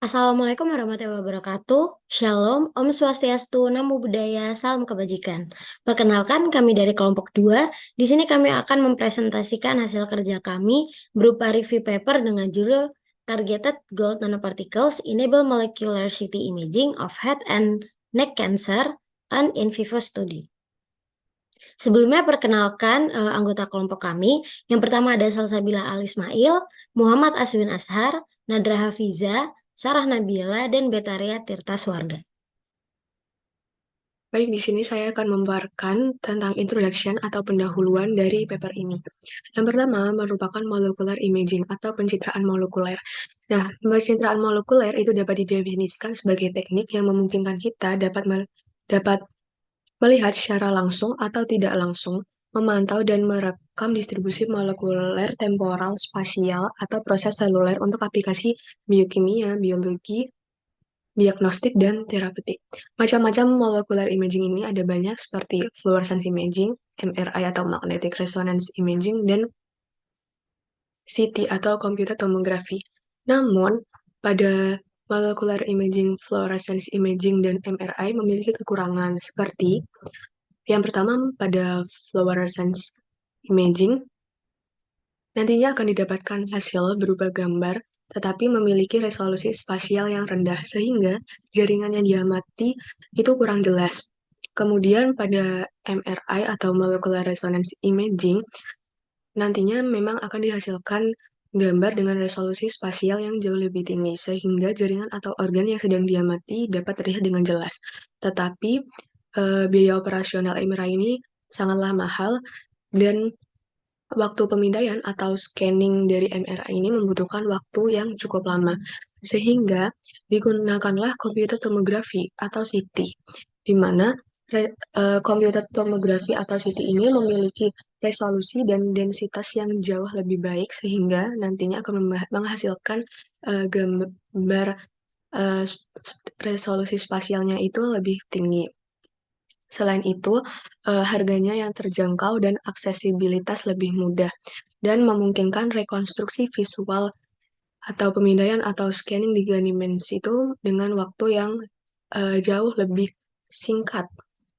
Assalamualaikum warahmatullahi wabarakatuh. Shalom, Om Swastiastu, Namo Buddhaya, Salam Kebajikan. Perkenalkan, kami dari kelompok 2. Di sini kami akan mempresentasikan hasil kerja kami berupa review paper dengan judul Targeted Gold Nanoparticles Enable Molecular CT Imaging of Head and Neck Cancer, an in vivo study. Sebelumnya perkenalkan anggota kelompok kami. Yang pertama ada Salsabila Alismail, Muhammad Aswin Ashar, Nadra Hafiza, Sarah Nabila, dan Betaria Tirta Swarga. Baik, di sini saya akan membawakan tentang introduction atau pendahuluan dari paper ini. Yang pertama merupakan molecular imaging atau pencitraan molekuler. Nah, pencitraan molekuler itu dapat didefinisikan sebagai teknik yang memungkinkan kita dapat melihat secara langsung atau tidak langsung, memantau dan merekam distribusi molekuler temporal spasial atau proses seluler untuk aplikasi biokimia, biologi, diagnostik, dan terapeutik. Macam-macam molecular imaging ini ada banyak seperti fluorescence imaging, MRI atau magnetic resonance imaging, dan CT atau computed tomography. Namun, pada molecular imaging, fluorescence imaging, dan MRI memiliki kekurangan seperti yang pertama pada fluorescence imaging, nantinya akan didapatkan hasil berupa gambar, tetapi memiliki resolusi spasial yang rendah, sehingga jaringan yang diamati itu kurang jelas. Kemudian pada MRI atau Molecular Resonance Imaging, nantinya memang akan dihasilkan gambar dengan resolusi spasial yang jauh lebih tinggi, sehingga jaringan atau organ yang sedang diamati dapat terlihat dengan jelas. Tetapi, biaya operasional MRI ini sangatlah mahal, dan waktu pemindaian atau scanning dari MRI ini membutuhkan waktu yang cukup lama, sehingga digunakanlah computed tomography atau CT, di mana computed tomography atau CT ini memiliki resolusi dan densitas yang jauh lebih baik, sehingga nantinya akan menghasilkan gambar resolusi spasialnya itu lebih tinggi. Selain itu, harganya yang terjangkau dan aksesibilitas lebih mudah, dan memungkinkan rekonstruksi visual atau pemindaian atau scanning tiga dimensi itu dengan waktu yang jauh lebih singkat.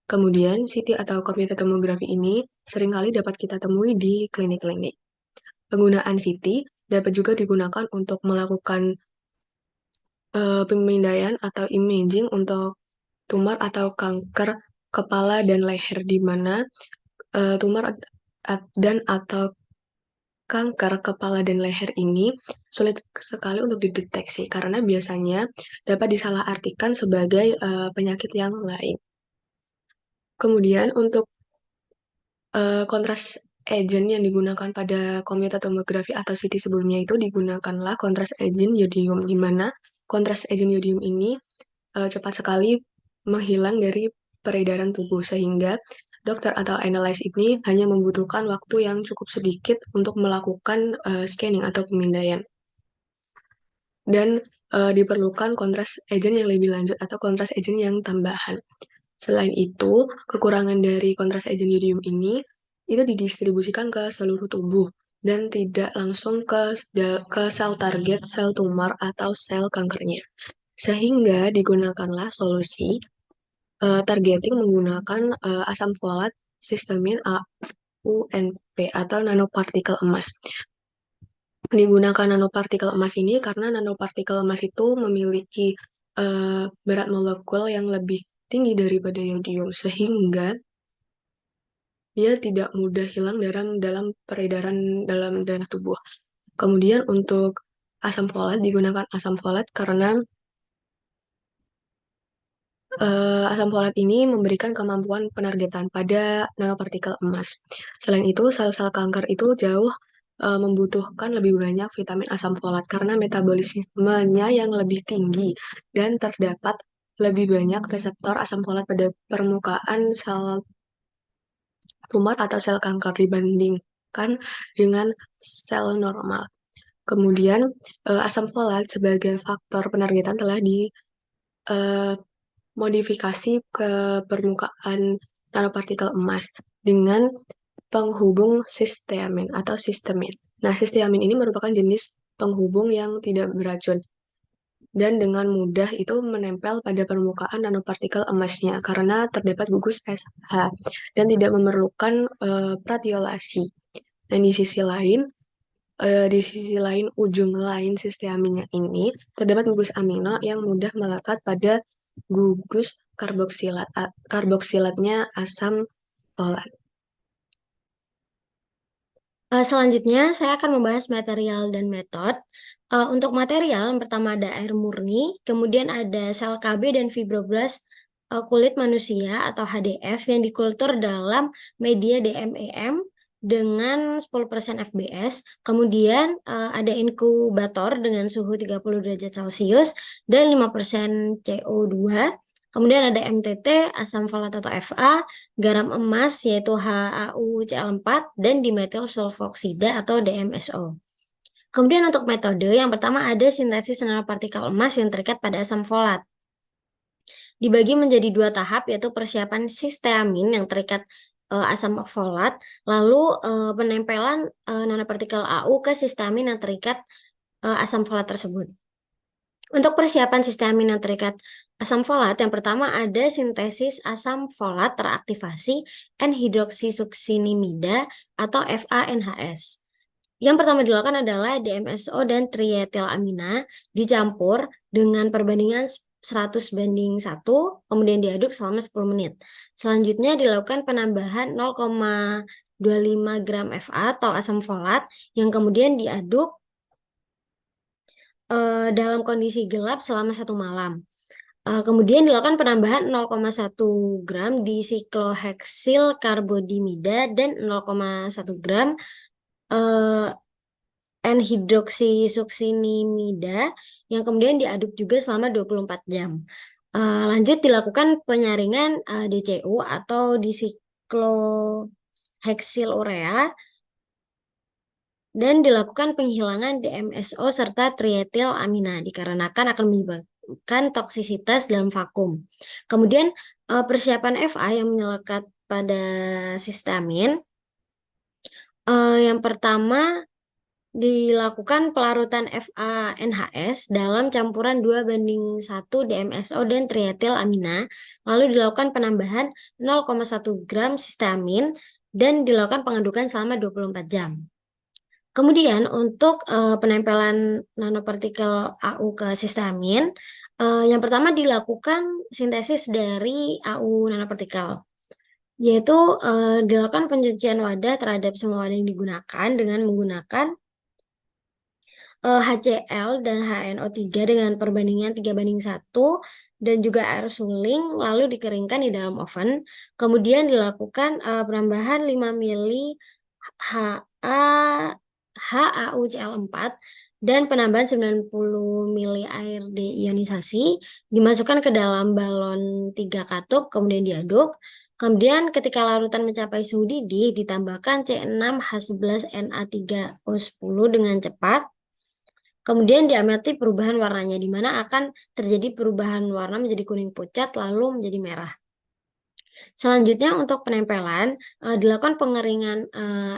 Kemudian, CT atau computed tomography ini seringkali dapat kita temui di klinik-klinik. Penggunaan CT dapat juga digunakan untuk melakukan pemindaian atau imaging untuk tumor atau kanker kepala dan leher, di mana tumor dan atau kanker kepala dan leher ini sulit sekali untuk dideteksi karena biasanya dapat disalahartikan sebagai penyakit yang lain. Kemudian untuk kontras agent yang digunakan pada computed tomography atau CT sebelumnya itu digunakanlah kontras agent yodium, di mana kontras agent yodium ini cepat sekali menghilang dari peredaran tubuh, sehingga dokter atau analis ini hanya membutuhkan waktu yang cukup sedikit untuk melakukan scanning atau pemindaian. Dan diperlukan kontras agent yang lebih lanjut atau kontras agent yang tambahan. Selain itu, kekurangan dari kontras agent yodium ini itu didistribusikan ke seluruh tubuh dan tidak langsung ke sel target, sel tumor, atau sel kankernya. Sehingga digunakanlah solusi targeting menggunakan asam folat sistemin AUNP atau nanopartikel emas. Digunakan nanopartikel emas ini karena nanopartikel emas itu memiliki berat molekul yang lebih tinggi daripada yodium, sehingga dia tidak mudah hilang dalam peredaran dalam darah tubuh. Kemudian untuk asam folat, digunakan asam folat karena asam folat ini memberikan kemampuan penargetan pada nanopartikel emas. Selain itu, sel-sel kanker itu jauh membutuhkan lebih banyak vitamin asam folat karena metabolismenya yang lebih tinggi dan terdapat lebih banyak reseptor asam folat pada permukaan sel tumor atau sel kanker dibandingkan dengan sel normal. Kemudian, asam folat sebagai faktor penargetan telah dimodifikasi ke permukaan nanopartikel emas dengan penghubung sisteamin atau sistemin. Nah, sisteamin ini merupakan jenis penghubung yang tidak beracun. dan dengan mudah itu menempel pada permukaan nanopartikel emasnya karena terdapat gugus SH dan tidak memerlukan pratiolasi. Dan di sisi lain ujung lain sisteaminnya ini terdapat gugus amino yang mudah melekat pada gugus karboksilatnya asam folat. Selanjutnya, saya akan membahas material dan metode. Untuk material, yang pertama ada air murni, kemudian ada sel KB dan fibroblast kulit manusia atau HDF yang dikultur dalam media DMEM dengan 10% FBS. Kemudian ada inkubator dengan suhu 30 derajat Celcius dan 5% CO2. Kemudian ada MTT, asam folat atau Fa, garam emas yaitu HAUCl4 dan dimetil sulfoksida atau DMSO. Kemudian untuk metode yang pertama ada sintesis nanopartikel emas yang terikat pada asam folat. Dibagi menjadi dua tahap yaitu persiapan sisteamin yang terikat asam folat, lalu penempelan nanopartikel AU ke sisteamin yang terikat asam folat tersebut. Untuk persiapan sisteamin yang terikat asam folat, yang pertama ada sintesis asam folat teraktivasi N-hidroksisuksinimida atau FANHS. Yang pertama dilakukan adalah DMSO dan trietilamina dicampur dengan perbandingan 100:1, kemudian diaduk selama 10 menit. Selanjutnya dilakukan penambahan 0,25 gram Fa atau asam folat yang kemudian diaduk dalam kondisi gelap selama 1 malam. Kemudian dilakukan penambahan 0,1 gram di sikloheksil karbodimida dan 0,1 gram N-hidroksisuksinimida yang kemudian diaduk juga selama 24 jam. Lanjut dilakukan penyaringan DCU atau disikloheksil urea dan dilakukan penghilangan DMSO serta trietilamina dikarenakan akan menyebabkan toksisitas dalam vakum. Kemudian persiapan FA yang menyelekat pada sistamin. Yang pertama dilakukan pelarutan FANHS dalam campuran 2:1 DMSO dan trietilamina, lalu dilakukan penambahan 0,1 gram sistamin dan dilakukan pengadukan selama 24 jam. Kemudian untuk penempelan nanopartikel AU ke sistamin, yang pertama dilakukan sintesis dari AU nanopartikel, yaitu dilakukan pencucian wadah terhadap semua wadah yang digunakan dengan menggunakan HCl dan HNO3 dengan perbandingan 3:1 dan juga air suling, lalu dikeringkan di dalam oven. Kemudian dilakukan penambahan 5 mili HAUCl4 dan penambahan 90 mili air deionisasi dimasukkan ke dalam balon 3 katup, kemudian diaduk. Kemudian ketika larutan mencapai suhu didih, ditambahkan C6H11Na3O10 dengan cepat. Kemudian diamati perubahan warnanya, di mana akan terjadi perubahan warna menjadi kuning pucat lalu menjadi merah. Selanjutnya untuk penempelan dilakukan pengeringan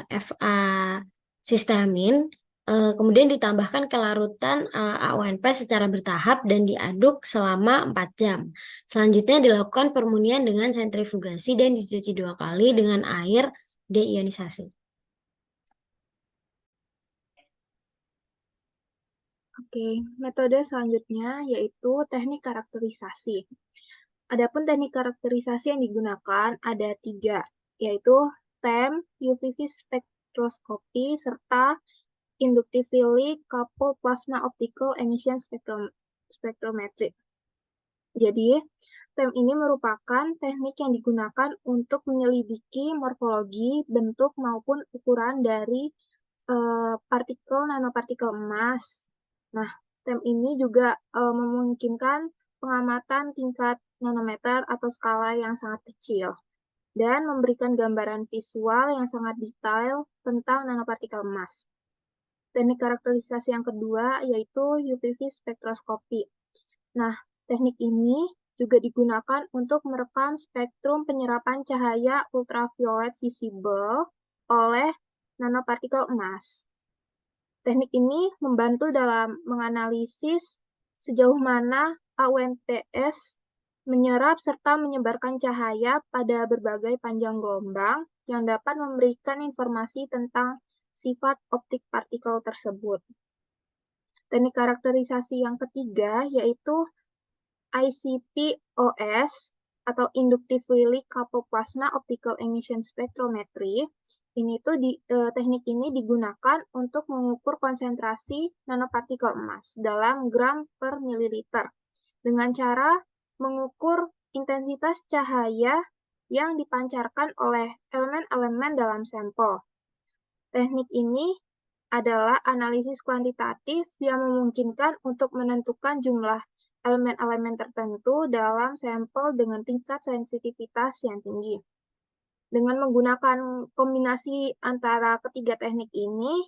FA sistamin, kemudian ditambahkan ke larutan AONP secara bertahap dan diaduk selama 4 jam. Selanjutnya dilakukan permunian dengan sentrifugasi dan dicuci 2 kali dengan air deionisasi. Oke, metode selanjutnya yaitu teknik karakterisasi. Adapun teknik karakterisasi yang digunakan ada 3, yaitu TEM, UV spektroskopi, serta inductively coupled plasma optical emission spectrometry. Jadi, TEM ini merupakan teknik yang digunakan untuk menyelidiki morfologi, bentuk, maupun ukuran dari nanopartikel emas. Nah, TEM ini juga memungkinkan pengamatan tingkat nanometer atau skala yang sangat kecil dan memberikan gambaran visual yang sangat detail tentang nanopartikel emas. Teknik karakterisasi yang kedua yaitu UV spektroskopi. Nah, teknik ini juga digunakan untuk merekam spektrum penyerapan cahaya ultraviolet visible oleh nanopartikel emas. Teknik ini membantu dalam menganalisis sejauh mana AUNPS menyerap serta menyebarkan cahaya pada berbagai panjang gelombang yang dapat memberikan informasi tentang sifat optik partikel tersebut. Teknik karakterisasi yang ketiga yaitu ICP-OS atau Inductively Coupled Plasma Optical Emission Spectrometry. Teknik ini digunakan untuk mengukur konsentrasi nanopartikel emas dalam gram per mililiter dengan cara mengukur intensitas cahaya yang dipancarkan oleh elemen-elemen dalam sampel. Teknik ini adalah analisis kuantitatif yang memungkinkan untuk menentukan jumlah elemen-elemen tertentu dalam sampel dengan tingkat sensitivitas yang tinggi. Dengan menggunakan kombinasi antara ketiga teknik ini,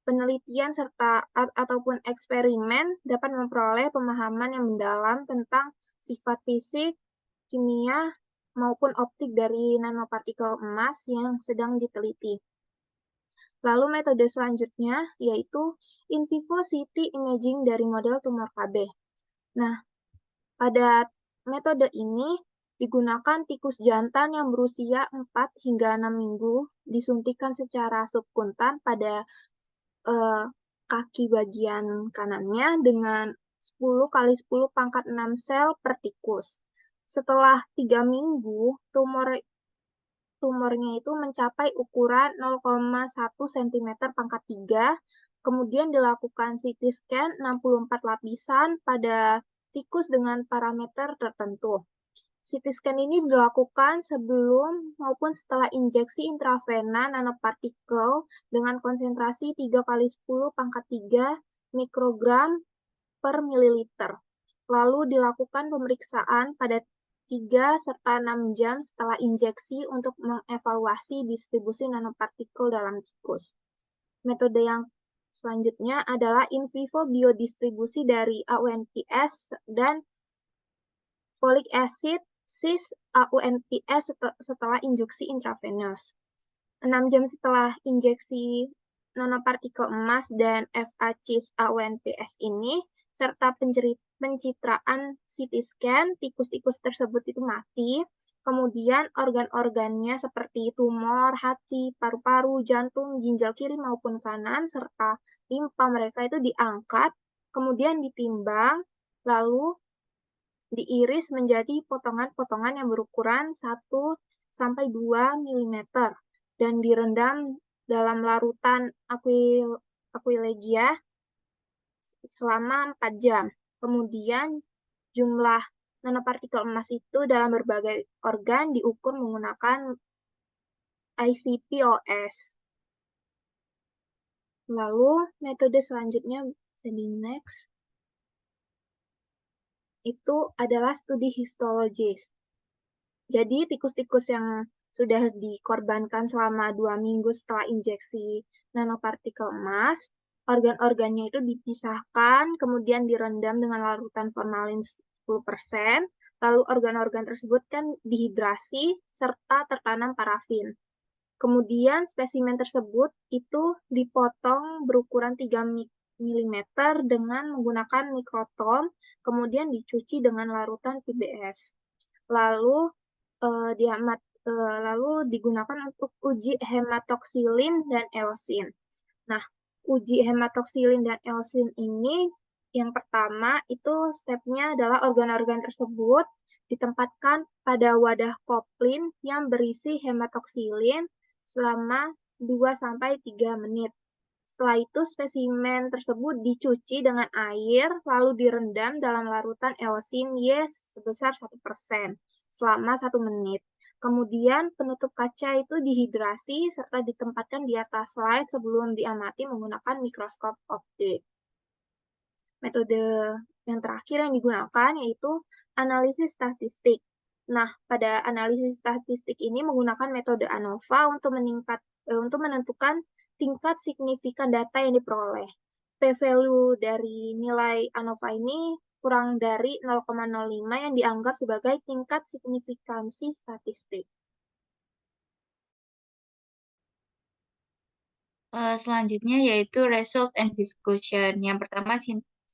penelitian serta ataupun eksperimen dapat memperoleh pemahaman yang mendalam tentang sifat fisik, kimia, maupun optik dari nanopartikel emas yang sedang diteliti. Lalu metode selanjutnya yaitu in vivo CT imaging dari model tumor KB. Nah, pada metode ini digunakan tikus jantan yang berusia 4 hingga 6 minggu disuntikan secara subkuntan pada kaki bagian kanannya dengan 10 kali 10 pangkat 6 sel per tikus. Setelah 3 minggu, tumornya itu mencapai ukuran 0,1 cm pangkat 3, kemudian dilakukan CT scan 64 lapisan pada tikus dengan parameter tertentu. CT scan ini dilakukan sebelum maupun setelah injeksi intravena nanopartikel dengan konsentrasi 3 kali 10 pangkat 3 mikrogram per mililiter. Lalu dilakukan pemeriksaan pada 3 serta 6 jam setelah injeksi untuk mengevaluasi distribusi nanopartikel dalam tikus. Metode yang selanjutnya adalah in vivo biodistribusi dari AUNPS dan folic acid cis AUNPS setelah injeksi intravenous. 6 jam setelah injeksi nanopartikel emas dan FA-cis AUNPS ini, serta pencitraan CT scan, tikus-tikus tersebut itu mati. Kemudian organ-organnya seperti tumor, hati, paru-paru, jantung, ginjal kiri maupun kanan, serta limpa mereka itu diangkat, kemudian ditimbang, lalu diiris menjadi potongan-potongan yang berukuran 1-2 mm dan direndam dalam larutan aquilegia selama 4 jam. Kemudian jumlah nanopartikel emas itu dalam berbagai organ diukur menggunakan ICP-OS. Lalu metode selanjutnya bisa di next. Itu adalah studi histologis. Jadi tikus-tikus yang sudah dikorbankan selama 2 minggu setelah injeksi nanopartikel emas, organ-organnya itu dipisahkan, kemudian direndam dengan larutan formalin 10%, lalu organ-organ tersebut kan dihidrasi serta tertanam parafin. Kemudian spesimen tersebut itu dipotong berukuran 3 mm dengan menggunakan mikrotom, kemudian dicuci dengan larutan PBS. Lalu digunakan untuk uji hematoksilin dan eosin. Nah, uji hematoksilin dan eosin ini yang pertama itu stepnya adalah organ-organ tersebut ditempatkan pada wadah koplin yang berisi hematoksilin selama 2-3 menit. Setelah itu spesimen tersebut dicuci dengan air lalu direndam dalam larutan eosin Y sebesar 1% selama 1 menit. Kemudian penutup kaca itu dihidrasi serta ditempatkan di atas slide sebelum diamati menggunakan mikroskop optik. Metode yang terakhir yang digunakan yaitu analisis statistik. Nah, pada analisis statistik ini menggunakan metode ANOVA untuk menentukan tingkat signifikan data yang diperoleh. P-value dari nilai ANOVA ini kurang dari 0,05 yang dianggap sebagai tingkat signifikansi statistik. Selanjutnya yaitu result and discussion. Yang pertama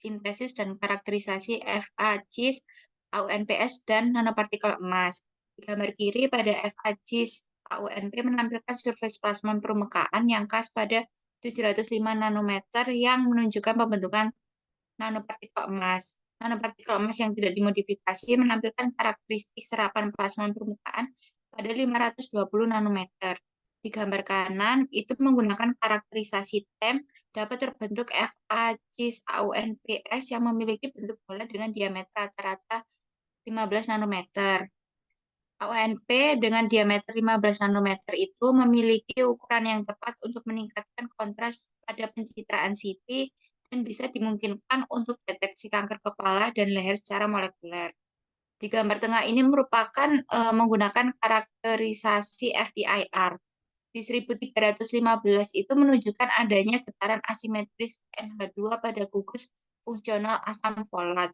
sintesis dan karakterisasi FA-CIS, AUNPS, dan nanopartikel emas. Di gambar kiri pada FA-CIS AUNP menampilkan surface plasmon permukaan yang khas pada 705 nanometer yang menunjukkan pembentukan nanopartikel emas. Nanopartikel emas yang tidak dimodifikasi menampilkan karakteristik serapan plasmon permukaan pada 520 nanometer. Di gambar kanan, itu menggunakan karakterisasi TEM dapat terbentuk FA-CIS AUNPS yang memiliki bentuk bola dengan diameter rata-rata 15 nanometer. AUNP dengan diameter 15 nanometer itu memiliki ukuran yang tepat untuk meningkatkan kontras pada pencitraan CT dan bisa dimungkinkan untuk deteksi kanker kepala dan leher secara molekuler. Di gambar tengah ini merupakan menggunakan karakterisasi FTIR. Di 1315 itu menunjukkan adanya getaran asimetris NH2 pada gugus fungsional asam folat.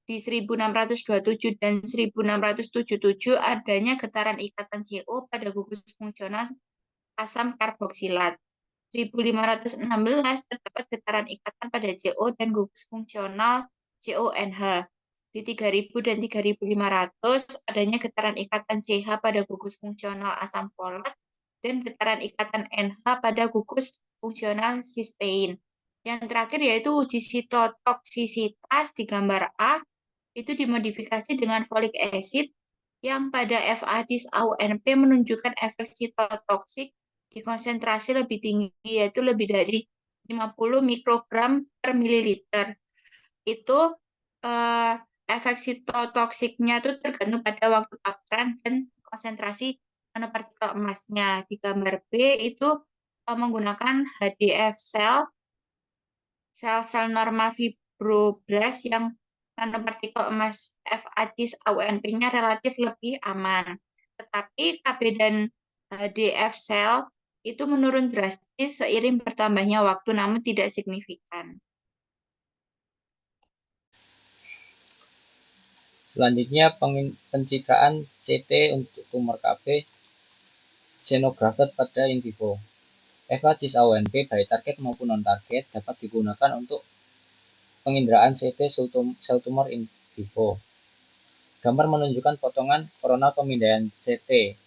Di 1627 dan 1677 adanya getaran ikatan CO pada gugus fungsional asam karboksilat. 1516 terdapat getaran ikatan pada CO dan gugus fungsional CONH. Di 3000 dan 3500 adanya getaran ikatan CH pada gugus fungsional asam folat dan getaran ikatan NH pada gugus fungsional sistein. Yang terakhir yaitu uji sitotoksisitas di gambar A, itu dimodifikasi dengan folic acid yang pada FA-CIS AUNP menunjukkan efek sitotoksik di konsentrasi lebih tinggi, yaitu lebih dari 50 mikrogram per mililiter. Itu efek sitotoksiknya itu tergantung pada waktu paparan dan konsentrasi nanopartikel emasnya. Di gambar B itu menggunakan HDF sel normal fibroblast yang nanopartikel emas FA-CIS AUNP-nya relatif lebih aman. Tetapi KB dan HDF sel itu menurun drastis seiring bertambahnya waktu, namun tidak signifikan. Selanjutnya pencitraan CT untuk tumor KB xenografted pada in vivo. FA-CIS AUNP baik target maupun non-target dapat digunakan untuk penginderaan CT sel tumor in vivo. Gambar menunjukkan potongan koronal pemindaian CT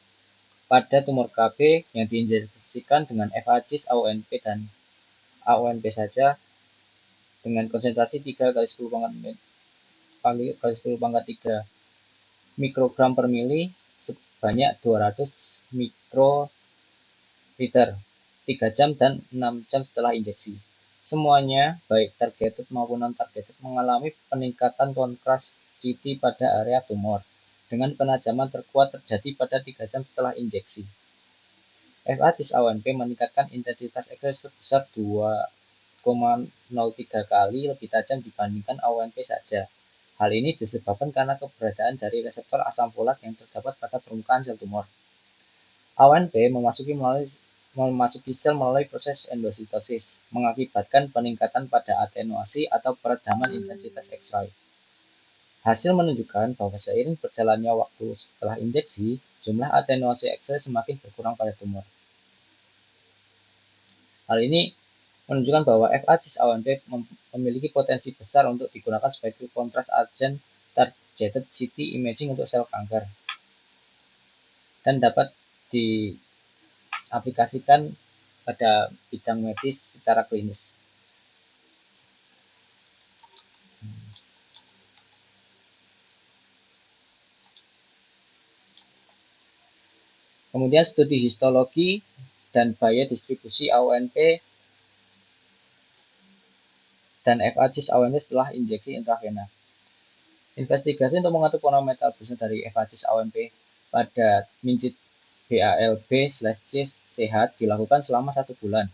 pada tumor KB yang diinjeksikan dengan FA-CIS AUNP dan AUNP saja dengan konsentrasi 3 kali 10 pangkat 3 mikrogram per mili sebanyak 200 mikroliter 3 jam dan 6 jam setelah injeksi. Semuanya, baik targeted maupun non-targeted, mengalami peningkatan kontras CT pada area tumor dengan penajaman terkuat terjadi pada 3 jam setelah injeksi. FA-CIS AUNP meningkatkan intensitas X-ray sebesar 2,03 kali lebih tajam dibandingkan AUNP saja. Hal ini disebabkan karena keberadaan dari reseptor asam folat yang terdapat pada permukaan sel tumor. AUNP memasuki sel melalui proses endositosis, mengakibatkan peningkatan pada atenuasi atau peredaman intensitas X-ray. Hasil menunjukkan bahwa seiring berjalannya waktu setelah injeksi, jumlah atenuasi X-ray semakin berkurang pada tumor. Hal ini menunjukkan bahwa FA-CIS AUNP memiliki potensi besar untuk digunakan sebagai kontras agent targeted CT imaging untuk sel kanker dan dapat diaplikasikan pada bidang medis secara klinis. Kemudian studi histologi dan biodistribusi AUNP dan FA-CIS AUNP setelah injeksi intravena. Investigasi untuk mengatur pola metabolisme dari FA-CIS AUNP pada mincit BALB/C sehat dilakukan selama 1 bulan.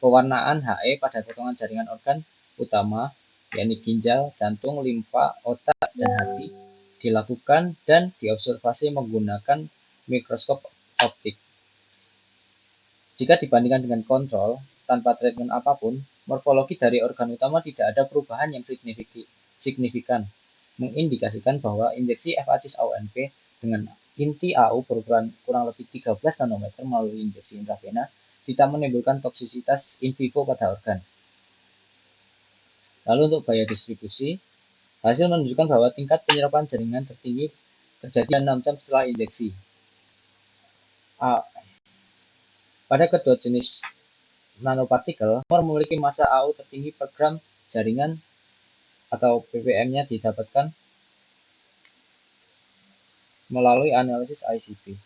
Pewarnaan HE pada potongan jaringan organ utama, yakni ginjal, jantung, limfa, otak, dan hati, dilakukan dan diobservasi menggunakan mikroskop optik. Jika dibandingkan dengan kontrol, tanpa treatment apapun, morfologi dari organ utama tidak ada perubahan yang signifikan, mengindikasikan bahwa injeksi FA-CIS AUNP dengan inti AU berukuran kurang lebih 13 nanometer melalui injeksi intravena tidak menimbulkan toksisitas in vivo pada organ. Lalu untuk biodistribusi, hasil menunjukkan bahwa tingkat penyerapan jaringan tertinggi terjadi 6 jam setelah injeksi. Pada kedua jenis nanopartikel, tumor memiliki massa AU tertinggi per gram jaringan atau ppm-nya didapatkan melalui analisis ICP.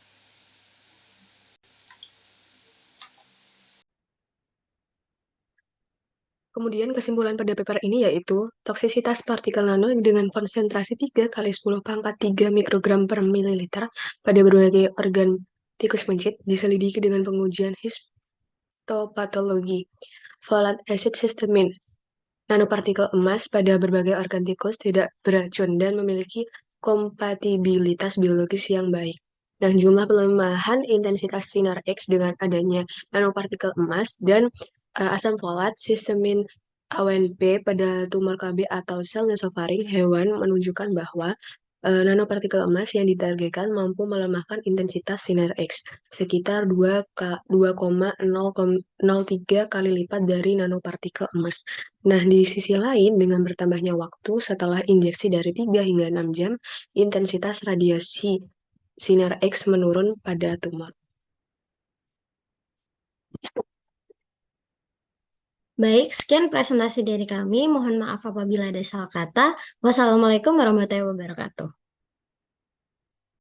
Kemudian kesimpulan pada paper ini yaitu toksisitas partikel nano dengan konsentrasi 3 kali 10 pangkat 3 mikrogram per mililiter pada berbagai organ tikus mencit diselidiki dengan pengujian histopatologi. Folate acid cysteamine nanopartikel emas pada berbagai organ tikus tidak beracun dan memiliki kompatibilitas biologis yang baik. Nah, jumlah pelemahan intensitas sinar X dengan adanya nanopartikel emas dan asam folat sistemin AWNP pada tumor KB atau sel nasofaring hewan menunjukkan bahwa nanopartikel emas yang ditargetkan mampu melemahkan intensitas sinar X sekitar 2,003 kali lipat dari nanopartikel emas. Nah, di sisi lain, dengan bertambahnya waktu setelah injeksi dari 3 hingga 6 jam, intensitas radiasi sinar X menurun pada tumor. Baik, sekian presentasi dari kami. Mohon maaf apabila ada salah kata. Wassalamualaikum warahmatullahi wabarakatuh.